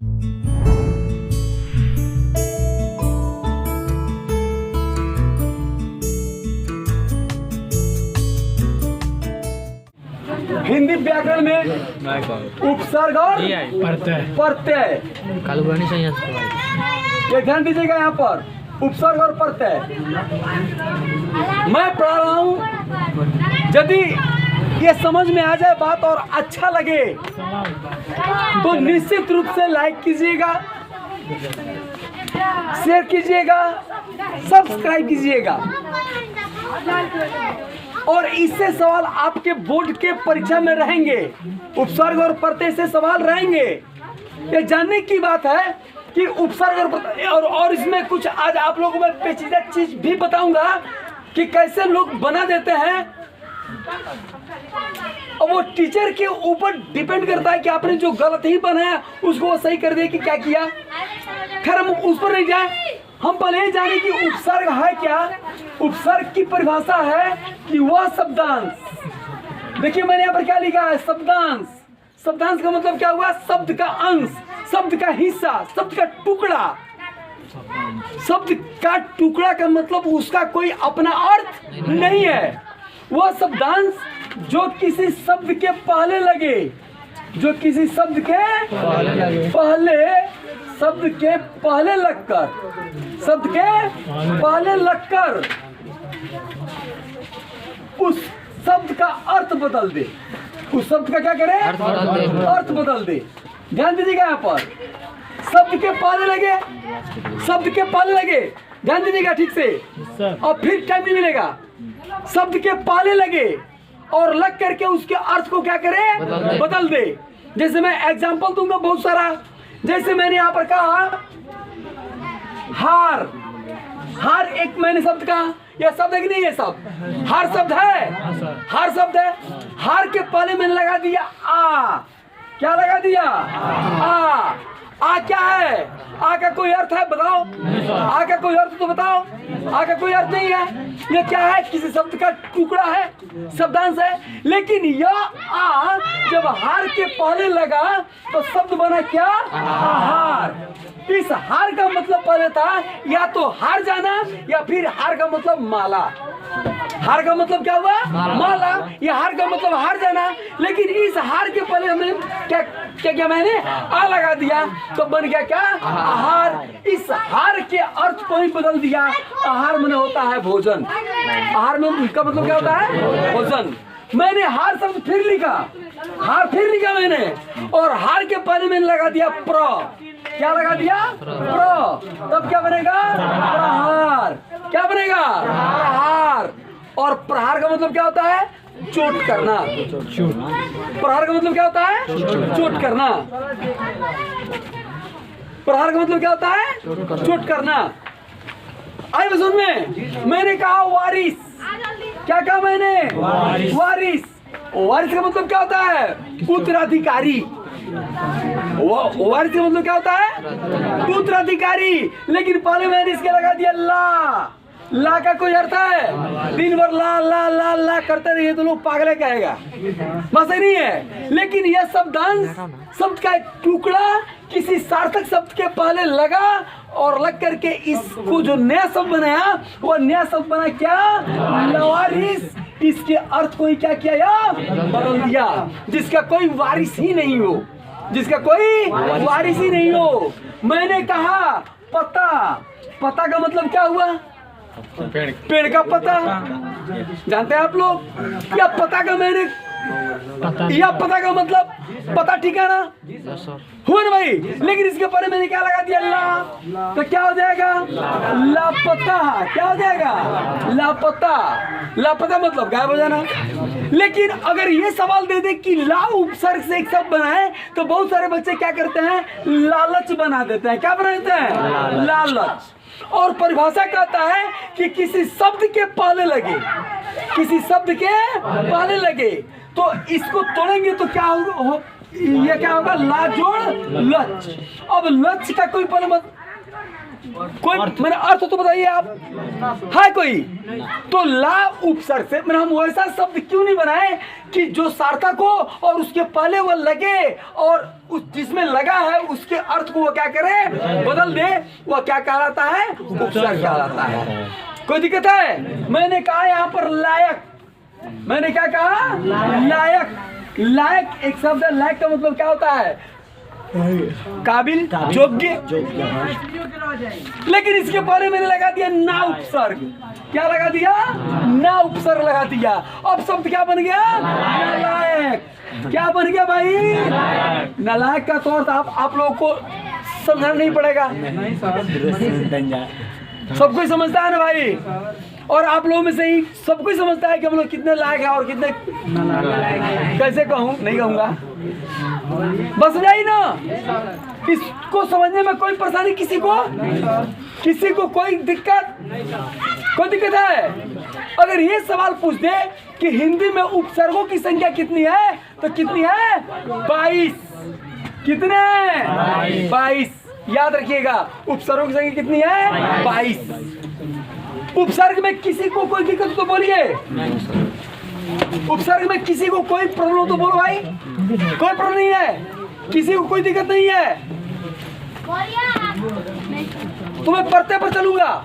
हिंदी व्याकरण में उपसर्ग और प्रत्यय ये ध्यान दीजिएगा। यहाँ पर उपसर्ग और प्रत्यय मैं पढ़ा रहा हूँ। यदि ये समझ में आ जाए बात और अच्छा लगे तो निश्चित रूप से लाइक कीजिएगा, शेयर कीजिएगा, सब्सक्राइब कीजिएगा। और इससे सवाल आपके बोर्ड के परीक्षा में रहेंगे। उपसर्ग और प्रत्यय से सवाल रहेंगे। ये जानने की बात है कि उपसर्ग और प्रत्यय और इसमें कुछ आज आप लोगों को मैं पेचीदा चीज भी बताऊंगा कि कैसे लोग बना देते हैं। और वो टीचर के ऊपर डिपेंड करता है कि आपने जो गलत ही बनाया उसको वो सही कर दे कि क्या किया। खैर हम उस पर नहीं जाए, हम पहले ही जाने कि उपसर्ग है क्या। उपसर्ग की परिभाषा है कि वह शब्दांश। देखिए मैंने यहाँ पर क्या लिखा है, शब्दांश। शब्दांश का मतलब क्या हुआ, शब्द का अंश, शब्द का हिस्सा, शब्द का टुकड़ा। शब्द का टुकड़ा का मतलब उसका कोई अपना अर्थ नहीं है। वह शब्दांश जो किसी शब्द के पहले लगे, जो किसी शब्द के पहले लगकर, शब्द के पहले लगकर उस शब्द का अर्थ बदल दे। उस शब्द का क्या करे, अर्थ बदल दे। ध्यान दीजिएगा यहाँ पर शब्द के पहले लगे, शब्द के पहले लगे, ध्यान दीजिएगा ठीक से। और फिर टाइम नहीं मिलेगा। शब्द के पहले लगे और लग करके उसके अर्थ को क्या करे, बदल दे। जैसे मैं एग्जांपल दूंगा बहुत सारा। जैसे मैंने यहाँ पर कहा हार। हार एक मैंने शब्द कहा, यह शब्द है कि नहीं, ये शब्द हार शब्द है, हार शब्द है। हार के पहले मैंने लगा दिया आ। क्या लगा दिया, आ। आ क्या है, आ का कोई अर्थ है बताओ, आ का कोई अर्थ तो बताओ। आ का कोई अर्थ नहीं है। ये क्या है, किसी शब्द का टुकड़ा है, शब्दांश है। लेकिन यह आ जब हार के पहले लगा तो शब्द बना क्या, हार। इस हार का मतलब पहले था या तो हार जाना या फिर हार का मतलब माला। हार का मतलब क्या हुआ, माला। या हार का मतलब हार जाना। लेकिन इस हार के पहले हमने क्या क्या किया, मैंने आ लगा दिया तो बन गया क्या, आहार। इस हार के अर्थ को ही बदल दिया। आहार में होता है भोजन। आहार में उसका मतलब क्या होता है, भोजन। मैंने हार शब्द फिर लिखा, हार फिर लिखा मैंने, और हार के पहले मैंने लगा दिया प्र। क्या लगा दिया, प्र। तब क्या बनेगा, प्रहार। क्या बनेगा, प्रहार। और प्रहार का मतलब क्या होता है, चोट करना। प्रहार का मतलब क्या होता है, चोट करना। प्रहार का मतलब क्या होता है, चोट करना। आइए सुन में मैंने कहा वारिस। क्या कहा मैंने, वारिस। वारिस का मतलब क्या होता है, उत्तराधिकारी। वारिस का मतलब क्या होता है, उत्तराधिकारी। लेकिन पहले मैंने इसके लगा दिया ला। ला का कोई अर्थ है, दिन भर ला ला ला ला करते रहिए तो लोग पागल कहेगा, बस नहीं है। लेकिन यह शब्दांश, शब्द का एक टुकड़ा किसी सार्थक शब्द के पहले लगा और लग करके इसको जो नया शब्द बनाया वो नया शब्द बना क्या, लवारिस। इसके अर्थ को ही क्या किया, या बदल दिया। जिसका कोई वारिस ही नहीं हो, जिसका कोई वारिस ही नहीं हो। मैंने कहा पता। पता का मतलब क्या हुआ, पेड़ का पता। जानते हैं आप लोग, या पता का मैंने या पता का मतलब पता, ठिकाना हुआ ना भाई। लेकिन इसके पहले मैंने क्या लगा दिया, ला। तो क्या हो जाएगा, लापता। क्या हो जाएगा, लापता। लापता मतलब गायब हो जाना। लेकिन अगर ये सवाल दे दे कि ला उपसर्ग से एक शब्द बनाए तो बहुत सारे बच्चे क्या करते हैं, लालच बना देते हैं। क्या बना देते हैं, लालच। और परिभाषा कहता है कि किसी शब्द के पहले लगे, किसी शब्द के पहले लगे। तो इसको तोड़ेंगे तो क्या होगा, ये क्या होगा, ला जोड़ लच। अब लच का कोई पहले कोई मैंने अर्थ तो बताइए आप, है कोई? तो ला उपसर्ग से मैंने हम वैसा शब्द क्यों नहीं बनाए कि जो सार्थक हो और उसके पहले वो लगे और उस जिसमें लगा है उसके अर्थ को वो क्या करे, बदल दे, वो क्या कहलाता है? उपसर्ग कहलाता है। कोई दिक्कत है? मैंने कहा यहाँ पर लायक, मैंने क्या कहा? लायक। लायक एक शब्द है, लायक का मतलब क्या होता है? काबिल, योग्य। लेकिन इसके पहले मैंने लगा दिया ना उपसर्ग। क्या लगा दिया? ना उपसर्ग लगा दिया। अब शब्द क्या बन गया? नालायक। क्या बन गया भाई? नालायक का तो अर्थ आप लोगों को समझना नहीं पड़ेगा, सब कोई समझता है ना भाई। और आप लोगों में से ही सब कोई समझता है कि हम लोग कितने लायक हैं और कितने कैसे कहूँ, नहीं कहूँगा, बस जाइए ना। इसको समझने में कोई परेशानी किसी को कोई दिक्कत है? अगर ये सवाल पूछ दे कि हिंदी में उपसर्गों की संख्या कितनी है, तो कितनी है? 22। कितने? 22। याद रखिएगा, उपसर्गों की संख्या कितनी है? 22। उपसर्ग में किसी को कोई दिक्कत तो बोलिए, उपसर्ग में किसी को कोई प्रॉब्लम तो बोलो भाई। कोई प्रॉब्लम नहीं है, किसी को कोई दिक्कत नहीं है। तो मैं परते पर चलूंगा।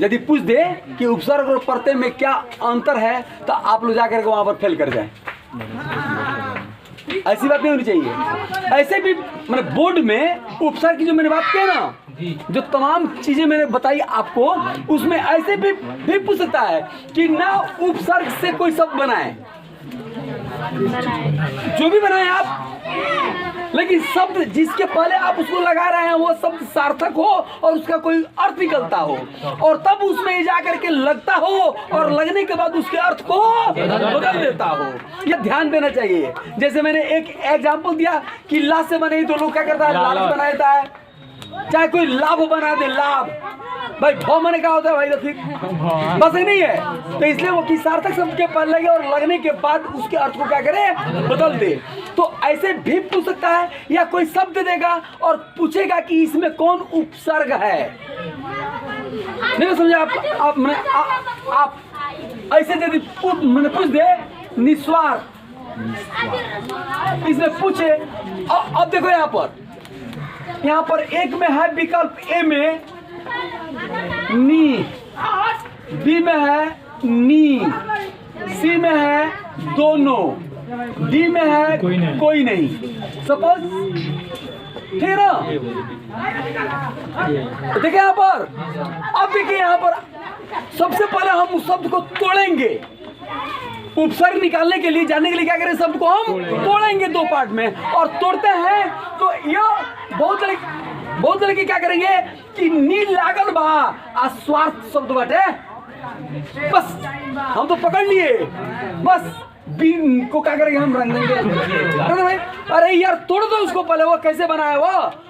यदि पूछ दे कि उपसर्ग और परते में क्या अंतर है, तो आप लोग जाकर के वहां पर फेल कर जाए। ऐसी बात नहीं होनी चाहिए। ऐसे भी मैंने बोर्ड में उपसर्ग की जो मैंने बात की ना, जो तमाम चीजें मैंने बताई आपको, उसमें ऐसे भी पूछ सकता है कि ना उपसर्ग से कोई शब्द बनाए, जो भी बनाए आप, लेकिन शब्द जिसके पहले आप उसको लगा रहे हैं वो शब्द सार्थक हो और उसका कोई अर्थ निकलता हो, और तब उसमें जा करके लगता हो और लगने के बाद उसके अर्थ को बदल देता हो। यह ध्यान देना चाहिए। जैसे मैंने एक एग्जाम्पल दिया कि ला से बने तो लोग क्या करता है? लालच बना देता है। चाहे कोई लाभ बना दे, लाभ भाई, भाव मैंने क्या होता है भाई? तो ठीक बस ही नहीं है। तो इसलिए वो कि सार्थक शब्द के पहले लगे और लगने के बाद उसके अर्थ को क्या करे? बदल दे। तो ऐसे भी पूछ सकता है, या कोई शब्द देगा और पूछेगा कि इसमें कौन उपसर्ग है। नहीं समझे आप ऐसे यदि मैंने पूछ दे निस्वार्थ, इसमें पूछे। अब देखो यहाँ पर एक में है विकल्प, ए में नी, बी में है नी, सी में है दोनों, डी में है कोई नहीं। सपोज ठीक ना? देखिए यहाँ पर, अब देखिए यहाँ पर सबसे पहले हम उस शब्द को तोड़ेंगे। उपसर्ग निकालने के लिए, जानने के लिए क्या करें? शब्द को हम तोड़ेंगे दो पार्ट में, और तोड़ते हैं तो यह बहुत लड़के क्या करेंगे कि नी लागल बा आ स्वार्थ शब्द बाटे, बस हम तो पकड़ लिए, बस बीन को क्या करेंगे? हम रंग देंगे। अरे यार तोड़ दो उसको पहले। वो कैसे बना है?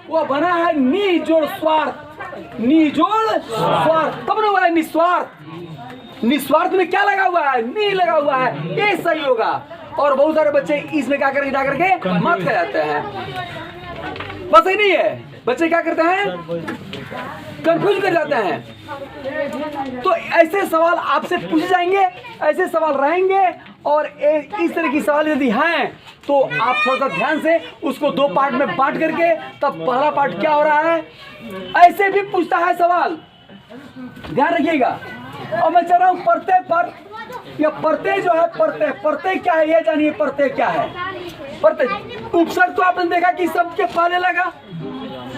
वो बना है नी जोड़ स्वार्थ, नी जोड़ स्वार्थ, तब ना हुआ है निस्वार्थ। निस्वार्थ में क्या लगा हुआ है? नी लगा हुआ है, ये सही होगा। और बहुत सारे बच्चे इसमें क्या करेंगे? जा करके मत कर जाते हैं। बस ही नहीं है, बच्चे क्या करते हैं? कंफ्यूज कर जाते हैं। तो ऐसे सवाल आपसे पूछे जाएंगे, ऐसे सवाल रहेंगे, और इस तरह की सवाल यदि हैं तो आप थोड़ा सा ध्यान से उसको दो पार्ट में बांट करके, तब पहला पार्ट क्या हो रहा है, ऐसे भी पूछता है सवाल, ध्यान रखिएगा। और मैं चल रहा हूँ परते पर, या परते जो है, परते क्या है ये जानिए। परते क्या है? परते उपसर्ग तो आपने देखा कि शब्द के पहले लगा,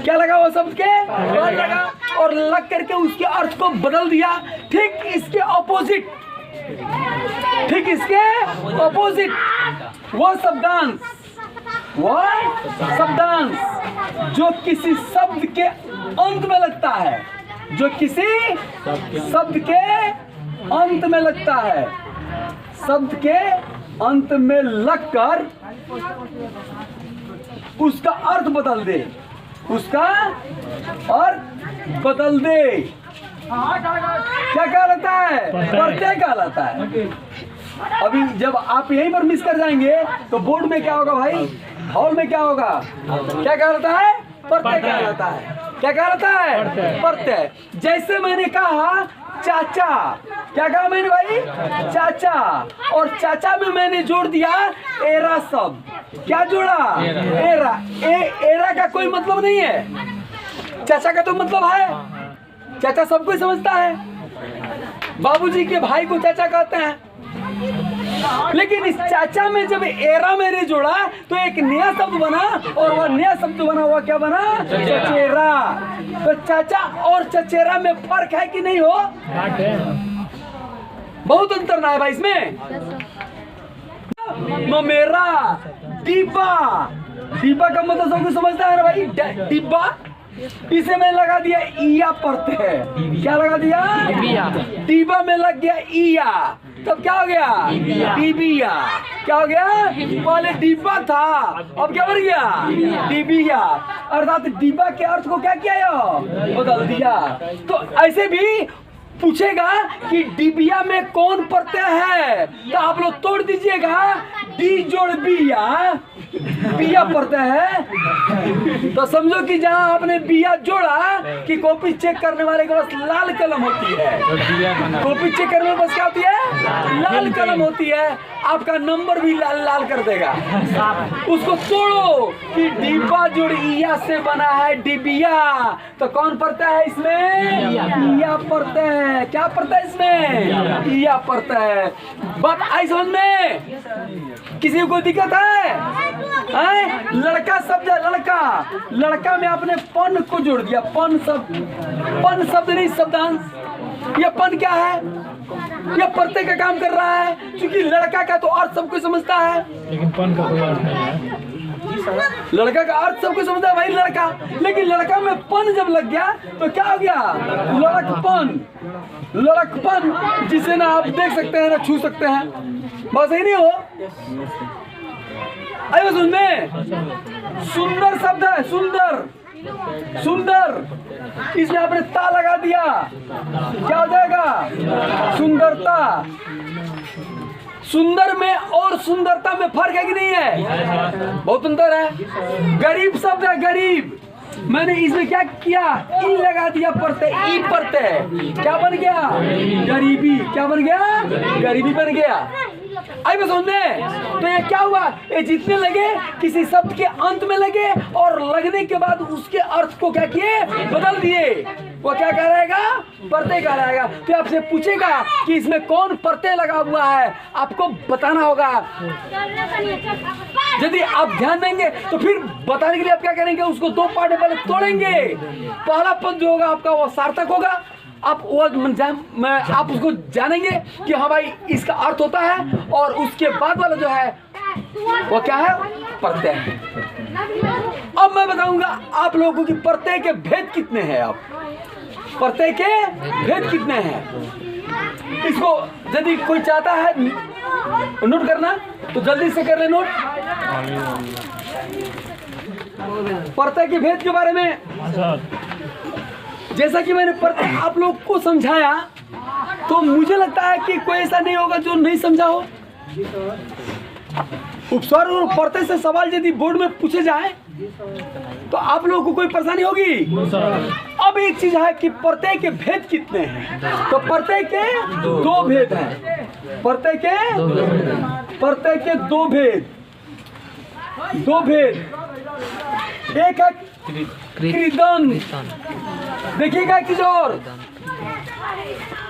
क्या लगा? वो शब्द के पहले लगा और लग करके उसके अर्थ को बदल दिया। ठीक इसके ऑपोजिट, वो शब्दांश जो किसी शब्द के अंत में लगता है, जो किसी शब्द के अंत में लगता है, शब्द के अंत में लगकर उसका अर्थ बदल दे, उसका अर्थ बदल दे। क्या कहलाता है? प्रत्यय कहलाता है। अभी जब आप यहीं पर मिस कर जाएंगे तो बोर्ड में क्या होगा भाई? हॉल में क्या होगा? क्या कहलाता है? प्रत्यय कहलाता है। क्या कहलाता है? प्रत्यय। जैसे मैंने कहा चाचा, क्या कहा मैंने भाई? चाचा, और चाचा में मैंने जोड़ दिया एरा शब्द। क्या जोड़ा? एरा। एरा का कोई मतलब नहीं है, चाचा का तो मतलब है। चाचा सबको समझता है, बाबूजी के भाई को चाचा कहते हैं। लेकिन इस चाचा में जब एरा मैंने जोड़ा तो एक नया शब्द बना, और वह नया शब्द बना हुआ क्या बना? चचेरा। तो चाचा और चचेरा में फर्क है कि नहीं हो? बहुत अंतर ना है भाई इसमें। ममेरा, डिब्बा। डिब्बा का मतलब सबको समझता है ना भाई? डिब्बा। इसे मैं लगा दिया ईया पढ़ते हैं। क्या लगा दिया? डिब्बा में लग गया ईया, तब क्या हो गया? डिबिया। क्या हो गया? पहले डिब्बा था, अब क्या बन गया? डिबिया। अर्थात डिब्बा के अर्थ को क्या किया? बदल दिया। तो ऐसे भी पूछेगा कि डिबिया में कौन प्रत्यय है, तो आप लोग तोड़ दीजिएगा, डी जोड़ बिया, बिया प्रत्यय है। तो समझो कि जहां आपने बिया जोड़ा कि कॉपी चेक करने वाले के पास लाल कलम होती है। कॉपी चेक करने में बस क्या होती है? लाल कलम होती है। आपका नंबर भी लाल लाल कर देगा। उसको तोड़ो कि डिब्बा जोड़ इया से बना है डिबिया, तो कौन प्रत्यय है इसमें? इया प्रत्यय है। क्या प्रत्यय है इसमें? इया प्रत्यय है। बात आई समझ में? किसी को दिक्कत है? लड़का शब्द है, लड़का। लड़का में आपने पन को जोड़ दिया, पन शब्द। पन शब्द नहीं, शब्दांश। ये पन क्या है? ये प्रत्यय का काम कर रहा है, क्योंकि लड़का का तो अर्थ सबको समझता है, लेकिन पन का कोई अर्थ नहीं है। लड़का का अर्थ सबको समझता है भाई लड़का। लेकिन लड़का में पन जब लग गया तो क्या हो गया? लड़कपन। लड़कपन जिसे ना आप देख सकते हैं ना छू सकते हैं, बस यही नहीं हो। आइए सुनने, सुंदर शब्द है, सुंदर। सुंदर, इसमें आपने ता लगा दिया, क्या हो जाएगा? सुंदरता। सुंदर में और सुंदरता में फर्क है कि नहीं है? बहुत अंतर है। गरीब शब्द है, गरीब। मैंने इसमें क्या किया? ई लगा दिया प्रत्यय, ई प्रत्यय। क्या बन गया? गरीबी। क्या बन गया? गरीबी बन गया। आई बस सुनने, तो ये क्या हुआ? ये जितने लगे किसी शब्द के अंत में लगे, और लगने के बाद उसके अर्थ को क्या किए? बदल दिए। वो क्या कहलाएगा? प्रत्यय कहलाएगा। तो आपसे पूछेगा कि इसमें कौन प्रत्यय लगा हुआ है, आपको बताना होगा। यदि आप ध्यान देंगे तो फिर बताने के लिए आप क्या करेंगे? उसको दो पार्ट में पहले तोड़ेंगे। पहला पद जो होगा आपका वो सार्थक होगा, आप वो आप उसको जानेंगे कि हाँ भाई इसका अर्थ होता है, और उसके बाद वाला जो है वो क्या है? प्रत्यय है। अब मैं बताऊंगा आप लोगों की प्रत्यय के भेद कितने हैं। आप प्रत्यय के भेद कितने हैं, इसको यदि कोई चाहता है नोट करना तो जल्दी से कर ले नोट। प्रत्यय के भेद के बारे में जैसा कि मैंने प्रत्यय आप लोग को समझाया, तो मुझे लगता है कि कोई ऐसा नहीं होगा जो नहीं समझा हो। उपस्वर और प्रत्यय से सवाल यदि बोर्ड में पूछे जाए तो आप लोगों को कोई परेशानी होगी? अब एक चीज है कि प्रत्यय के भेद कितने हैं। तो प्रत्यय के दो भेद हैं। प्रत्यय के दो भेद। एक है कृदंत। देखिएगा एक चीज और,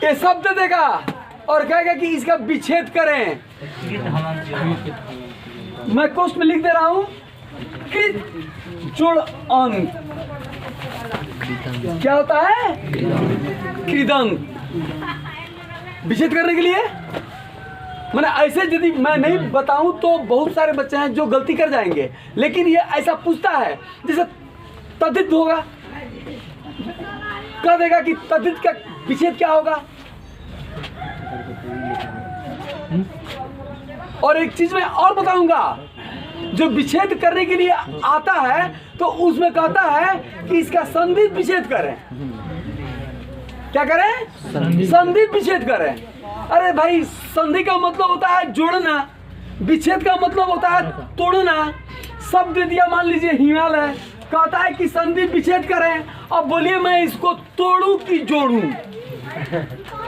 ये शब्द देगा और कहेगा कि इसका विच्छेद करें। मैं कोष्ठ में लिख दे रहा हूं, कृत जोड़ अंत। क्या होता है? कृदंत। विच्छेद करने के लिए मैंने ऐसे यदि मैं नहीं बताऊं तो बहुत सारे बच्चे हैं जो गलती कर जाएंगे, लेकिन ये ऐसा पूछता है जैसे तद्धित होगा, कह देगा कि तद्धित का विच्छेद क्या होगा। और एक चीज मैं और बताऊंगा, जो विच्छेद करने के लिए आता है तो उसमें कहता है कि इसका संधि विच्छेद करें। क्या करें? संधि विच्छेद करें। अरे भाई, संधि का मतलब होता है जोड़ना, विच्छेद का मतलब होता है तोड़ना। शब्द दिया मान लीजिए हिमालय, कहता है कि संधि विच्छेद करें। अब बोलिए मैं इसको तोड़ूं कि जोड़ूं,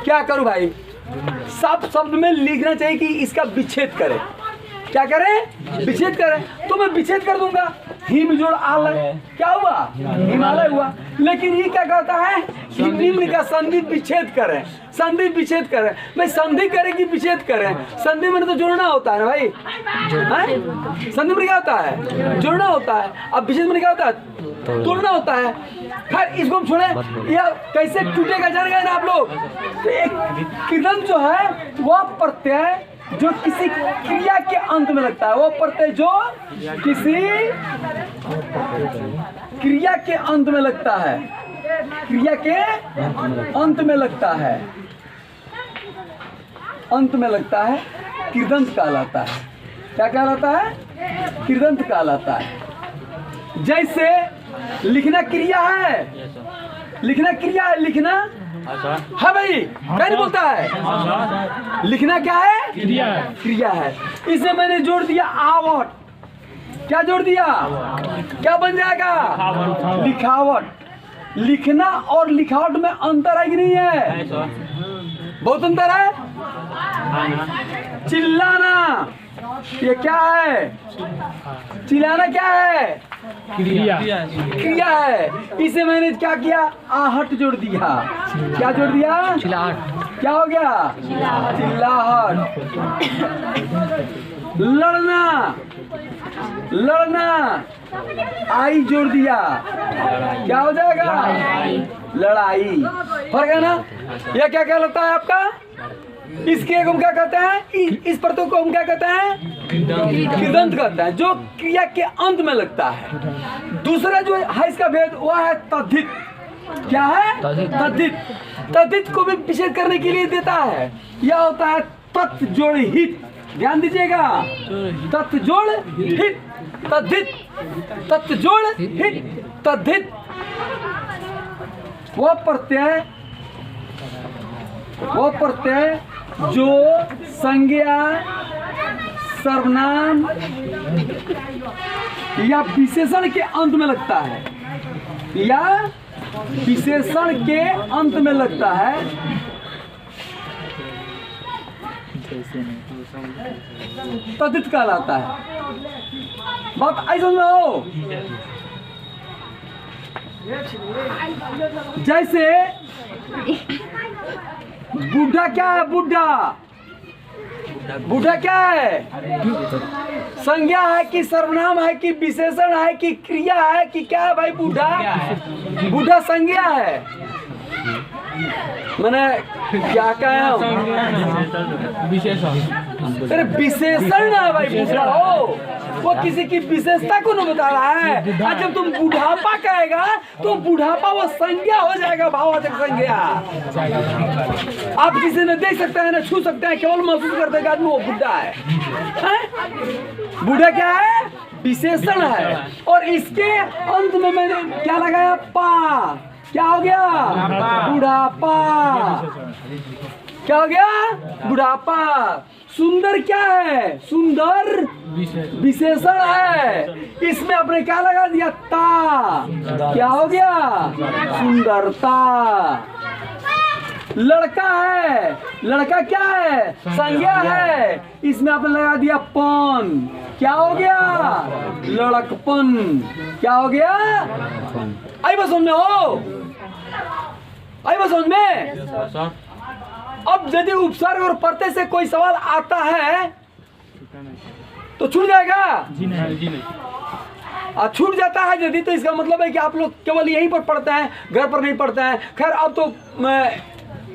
क्या करूं भाई? सब शब्द में लिखना चाहिए कि इसका विच्छेद करें। क्या करें? विच्छेद करें। तो मैं विच्छेद कर दूंगा, हिम जोड़ आलय, क्या हुआ? हिमालय हुआ। लेकिन ये क्या कहता है कि निम्न का संधि विच्छेद करें, संधि विच्छेद करें। भाई संधि करें कि विच्छेद करें? संधि में तो जोड़ना होता है ना भाई, हैं? संधि में क्या होता है? जोड़ना होता है। अब विच्छेद में क्या होता है? तोड़ना होता है। खैर इसको हम छोड़े, यह कैसे टूटेगा जान गए ना आप लोग। तो एक कृदंत जो है वह प्रत्यय जो किसी क्रिया के अंत में लगता है, वो प्रत्यय जो किसी क्रिया के अंत में लगता है, क्रिया के अंत में लगता है, अंत में लगता है, कृदंत कहलाता है। क्या कहलाता है? कृदंत कहलाता है। जैसे लिखना क्रिया है, लिखना क्रिया है, लिखना है भाई, क्या नहीं बोलता है? लिखना क्या है? क्रिया है। क्रिया है। इसे मैंने जोड़ दिया आवट, क्या जोड़ दिया? क्या बन जाएगा? लिखावट। लिखना और लिखावट में अंतर है कि नहीं है? बहुत अंतर है। चिल्लाना ये क्या है? चिल्लाना क्या है? क्रिया। क्रिया है। इसे मैंने क्या किया? आहट जोड़ दिया। क्या जोड़ दिया? चिल्लाहट। क्या हो गया? चिल्लाहट। लड़ना, लड़ना आई जोड़ दिया, क्या हो जाएगा? लड़ाई। फर्क है ना? यह क्या कहलाता है आपका? इसके हम क्या कहते हैं? इस प्रत्यय को हम क्या कहते हैं? कृदंत कहते हैं, जो क्रिया के अंत में लगता है। दूसरा जो है इसका भेद वह है तद्धित। क्या है? तद्धित। तद्धित को भी विच्छेद करने के लिए देता है। यह होता है तत् जोड़ हित। ध्यान दीजिएगा, तत् जोड़ हित, तद्धित, तत् जोड़ हित, तद्धित। वह प्रत्यय जो संज्ञा, सर्वनाम या विशेषण के अंत में लगता है, या विशेषण के अंत में लगता है, तद्धित कहलाता है। बात ऐसा ना हो। जैसे बूढ़ा क्या है? बूढ़ा, बूढ़ा क्या है? संज्ञा है कि सर्वनाम है कि विशेषण है कि क्रिया है कि क्या है भाई? बूढ़ा, बूढ़ा संज्ञा है। मैंने क्या कहा? अरे विशेषण ना भाई, बूढ़ा हो वो किसी की विशेषता को नहीं बता रहा है। आज जब तुम बुढ़ापा कहेगा तो बुढ़ापा वो संज्ञा हो जाएगा, भाववाचक संज्ञा। आप किसी ने देख सकते हैं ना, छू सकते हैं, केवल महसूस करते हैं आदमी वो बुढ़ा है, हैं? बूढ़ा क्या है? विशेषण है। और इसके अंत में मैंने क्या लगाया? पा। क्या हो गया? बुढ़ापा। क्या हो गया? बुढ़ापा। सुंदर क्या है? सुंदर विशेषण है। इसमें आपने क्या लगा दिया? ता। क्या हो गया? सुंदरता। लड़का है, लड़का क्या है? संज्ञा है। इसमें आपने लगा दिया पन। क्या हो गया? लड़कपन। क्या हो गया? आई बस समझ में हो? आई बस समझ में? अब यदि उपसर्ग और प्रत्यय से कोई सवाल आता है तो छूट जाएगा? जी नहीं। छूट जाता है यदि, तो इसका मतलब है कि आप लोग केवल यहीं पर पढ़ते हैं, घर पर नहीं पढ़ते हैं। खैर अब तो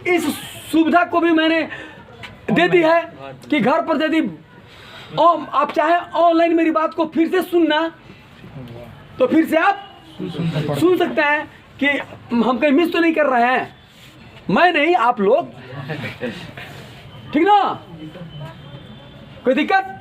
इस सुविधा को भी मैंने दे दी है कि घर पर यदि आप चाहे ऑनलाइन मेरी बात को फिर से सुनना तो फिर से आप सुन सकते हैं कि हम कहीं मिस तो नहीं कर रहे हैं। मैं नहीं, आप लोग। ठीक ना? कोई दिक्कत?